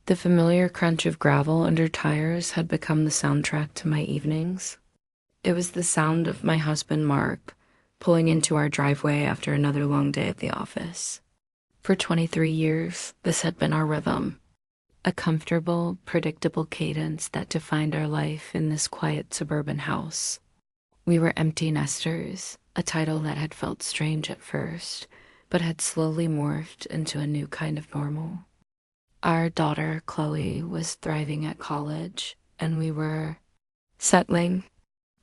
The familiar crunch of gravel under tires had become the soundtrack to my evenings. It was the sound of my husband, Mark, pulling into our driveway after another long day at the office. For 23 years, this had been our rhythm, a comfortable, predictable cadence that defined our life in this quiet suburban house. We were empty nesters, a title that had felt strange at first, but had slowly morphed into a new kind of normal. Our daughter, Chloe, was thriving at college, and we were settling.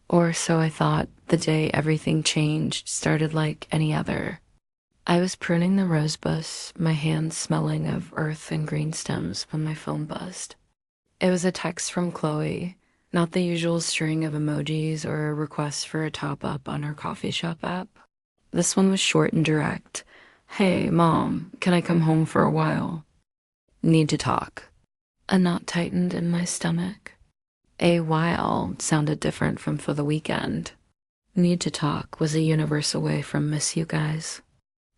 Or so I thought the day everything changed started like any other. I was pruning the rosebush, my hands smelling of earth and green stems when my phone buzzed. It was a text from Chloe, not the usual string of emojis or a request for a top-up on her coffee shop app. This one was short and direct. "Hey, Mom, can I come home for a while? Need to talk." A knot tightened in my stomach. A while sounded different from for the weekend. Need to talk was a universal way from miss you guys.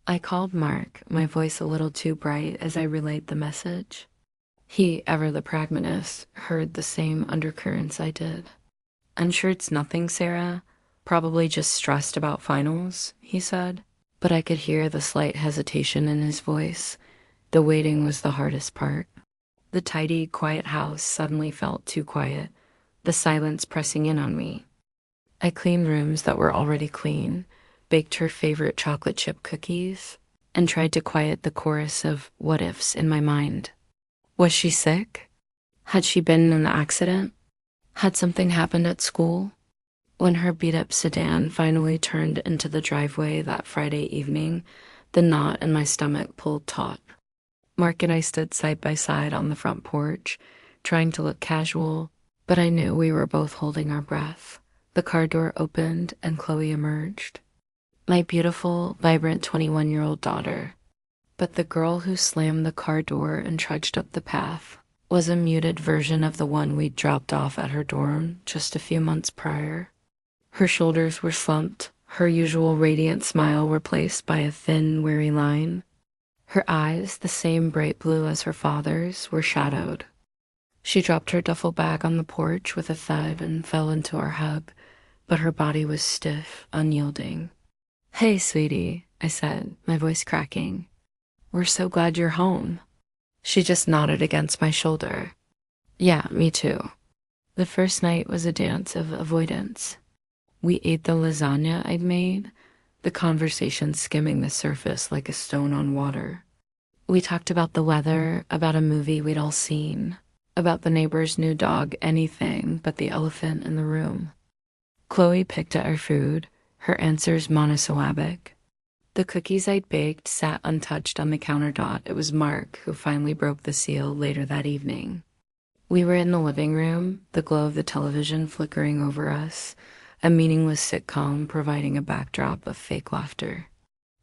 I called Mark, my voice a little too bright as I relayed the message. He, ever the pragmatist, heard the same undercurrents I did. "I'm sure it's nothing, Sarah. Probably just stressed about finals," he said. But I could hear the slight hesitation in his voice. The waiting was the hardest part. The tidy, quiet house suddenly felt too quiet, the silence pressing in on me. I cleaned rooms that were already clean, baked her favorite chocolate chip cookies, and tried to quiet the chorus of what-ifs in my mind. Was she sick? Had she been in an accident? Had something happened at school? When her beat-up sedan finally turned into the driveway that Friday evening, the knot in my stomach pulled taut. Mark and I stood side by side on the front porch, trying to look casual, but I knew we were both holding our breath. The car door opened and Chloe emerged. My beautiful, vibrant 21-year-old daughter. But the girl who slammed the car door and trudged up the path was a muted version of the one we'd dropped off at her dorm just a few months prior. Her shoulders were slumped, her usual radiant smile replaced by a thin, weary line. Her eyes, the same bright blue as her father's, were shadowed. She dropped her duffel bag on the porch with a thud and fell into our hub, but her body was stiff, unyielding. "Hey, sweetie," I said, my voice cracking. "We're so glad you're home." She just nodded against my shoulder. "Yeah, me too." The first night was a dance of avoidance. We ate the lasagna I'd made, the conversation skimming the surface like a stone on water. We talked about the weather, about a movie we'd all seen, about the neighbor's new dog, anything but the elephant in the room. Chloe picked at our food, her answers monosyllabic. The cookies I'd baked sat untouched on the counter dot. It was Mark who finally broke the seal later that evening. We were in the living room, the glow of the television flickering over us, a meaningless sitcom providing a backdrop of fake laughter.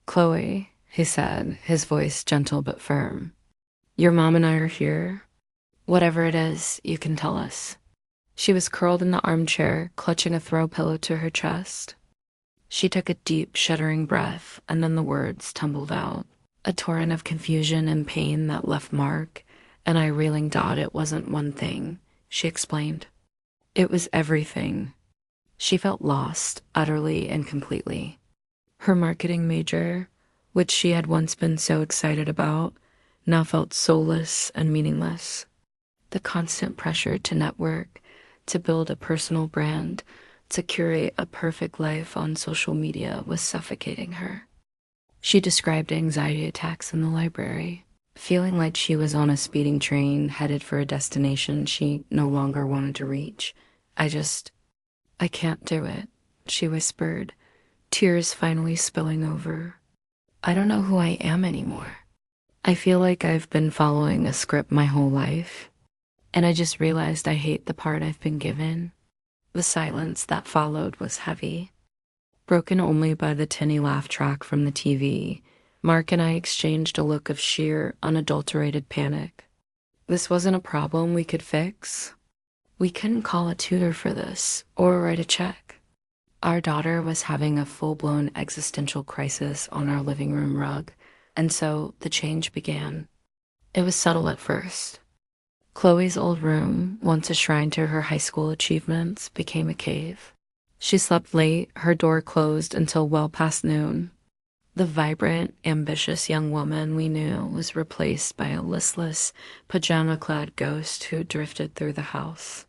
"Chloe," he said, his voice gentle but firm. "Your mom and I are here. Whatever it is, you can tell us." She was curled in the armchair, clutching a throw pillow to her chest. She took a deep, shuddering breath, and then the words tumbled out. A torrent of confusion and pain that left Mark, and I reeling dot it wasn't one thing, she explained. It was everything. She felt lost, utterly and completely. Her marketing major, which she had once been so excited about, now felt soulless and meaningless. The constant pressure to network, to build a personal brand, to curate a perfect life on social media was suffocating her. She described anxiety attacks in the library, feeling like she was on a speeding train headed for a destination she no longer wanted to reach. "I can't do it," she whispered, tears finally spilling over. "I don't know who I am anymore. I feel like I've been following a script my whole life, and I just realized I hate the part I've been given." The silence that followed was heavy, broken only by the tinny laugh track from the TV. Mark and I exchanged a look of sheer, unadulterated panic. This wasn't a problem we could fix. We couldn't call a tutor for this, or write a check. Our daughter was having a full-blown existential crisis on our living room rug, and so the change began. It was subtle at first. Chloe's old room, once a shrine to her high school achievements, became a cave. She slept late, her door closed until well past noon. The vibrant, ambitious young woman we knew was replaced by a listless, pajama-clad ghost who drifted through the house.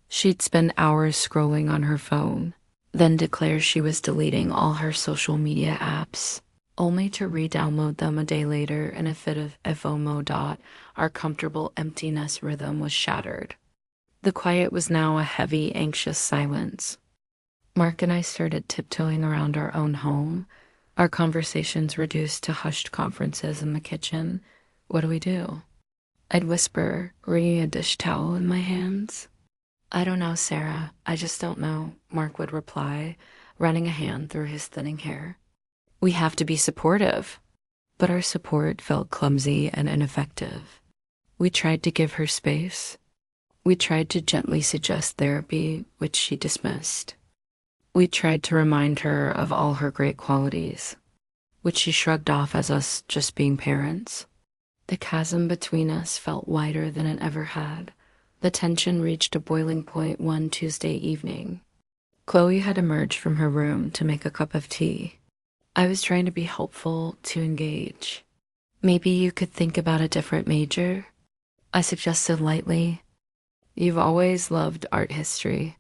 She'd spend hours scrolling on her phone, then declare she was deleting all her social media apps, only to re-download them a day later in a fit of FOMO. Our comfortable empty-nest rhythm was shattered. The quiet was now a heavy, anxious silence. Mark and I started tiptoeing around our own home, our conversations reduced to hushed conferences in the kitchen. What do we do? I'd whisper, wringing a dish towel in my hands. I don't know, Sarah. I just don't know, Mark would reply, running a hand through his thinning hair. We have to be supportive. But our support felt clumsy and ineffective. We tried to give her space. We tried to gently suggest therapy, which she dismissed. We tried to remind her of all her great qualities, which she shrugged off as us just being parents. The chasm between us felt wider than it ever had. The tension reached a boiling point one Tuesday evening. Chloe had emerged from her room to make a cup of tea. I was trying to be helpful, to engage. Maybe you could think about a different major, I suggested lightly. You've always loved art history.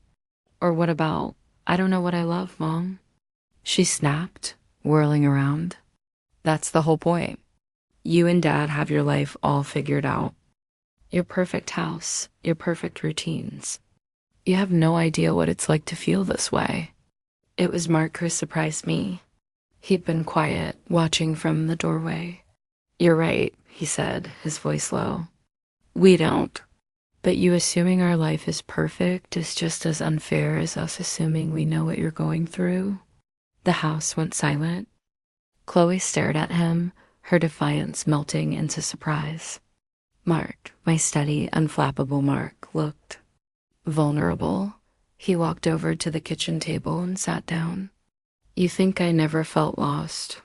Or what about, I don't know what I love, Mom? She snapped, whirling around. That's the whole point. You and Dad have your life all figured out. Your perfect house, your perfect routines. You have no idea what it's like to feel this way. It was Mark who surprised me. He'd been quiet, watching from the doorway. You're right, he said, his voice low. We don't. But you assuming our life is perfect is just as unfair as us assuming we know what you're going through. The house went silent. Chloe stared at him, her defiance melting into surprise. Mark, my steady, unflappable Mark, looked vulnerable. He walked over to the kitchen table and sat down. You think I never felt lost?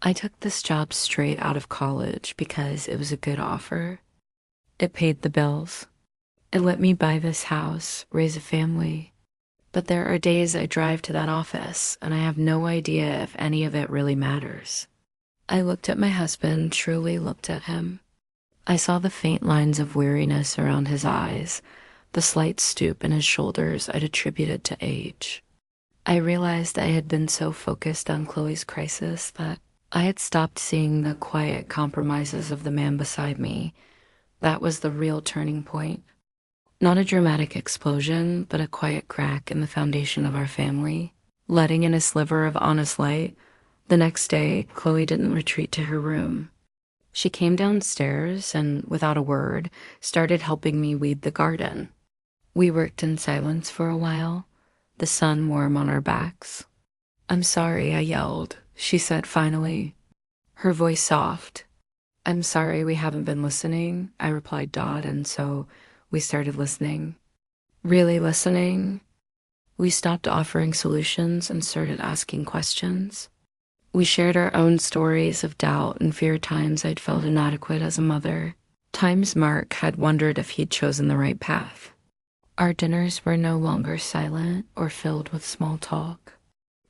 I took this job straight out of college because it was a good offer. It paid the bills. It let me buy this house, raise a family. But there are days I drive to that office and I have no idea if any of it really matters. I looked at my husband, truly looked at him. I saw the faint lines of weariness around his eyes, the slight stoop in his shoulders I'd attributed to age. I realized I had been so focused on Chloe's crisis that I had stopped seeing the quiet compromises of the man beside me. That was the real turning point. Not a dramatic explosion, but a quiet crack in the foundation of our family, letting in a sliver of honest light. The next day, Chloe didn't retreat to her room. She came downstairs and, without a word, started helping me weed the garden. We worked in silence for a while, the sun warm on our backs. I'm sorry, I yelled, she said finally, her voice soft. I'm sorry we haven't been listening, I replied, and so we started listening. Really listening? We stopped offering solutions and started asking questions. We shared our own stories of doubt and fear, times I'd felt inadequate as a mother, times Mark had wondered if he'd chosen the right path. Our dinners were no longer silent or filled with small talk.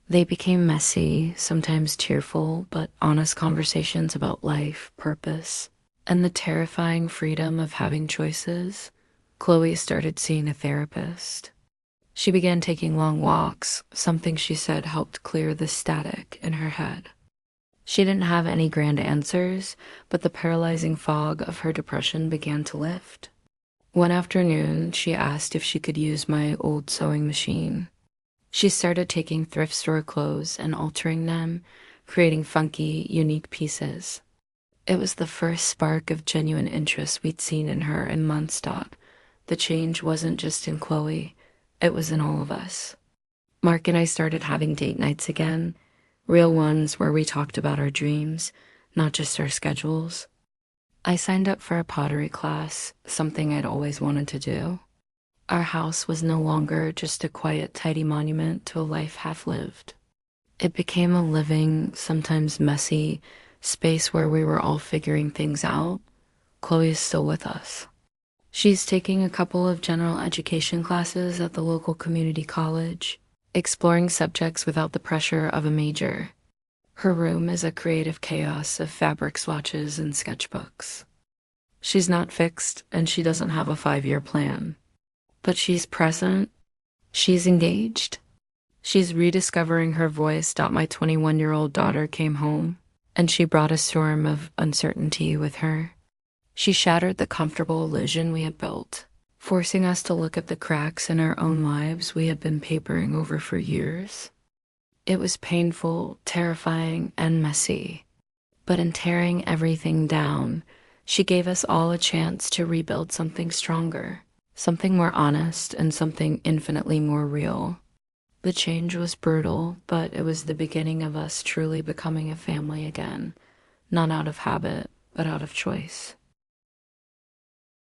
They became messy, sometimes tearful, but honest conversations about life, purpose, and the terrifying freedom of having choices. Chloe started seeing a therapist. She began taking long walks, something she said helped clear the static in her head. She didn't have any grand answers, but the paralyzing fog of her depression began to lift. One afternoon, she asked if she could use my old sewing machine. She started taking thrift store clothes and altering them, creating funky, unique pieces. It was the first spark of genuine interest we'd seen in her in months. The change wasn't just in Chloe, it was in all of us. Mark and I started having date nights again, real ones where we talked about our dreams, not just our schedules. I signed up for a pottery class, something I'd always wanted to do. Our house was no longer just a quiet, tidy monument to a life half-lived. It became a living, sometimes messy, space where we were all figuring things out. Chloe is still with us. She She's taking a couple of general education classes at the local community college, exploring subjects without the pressure of a major. Her room is a creative chaos of fabric swatches and sketchbooks. She's not fixed, and she doesn't have a 5-year plan. But she's present. She's engaged. She's rediscovering her voice. My 21-year-old daughter came home, and she brought a storm of uncertainty with her. She shattered the comfortable illusion we had built, forcing us to look at the cracks in our own lives we had been papering over for years. It was painful, terrifying, and messy. But in tearing everything down, she gave us all a chance to rebuild something stronger, something more honest, and something infinitely more real. The change was brutal, but it was the beginning of us truly becoming a family again, not out of habit, but out of choice.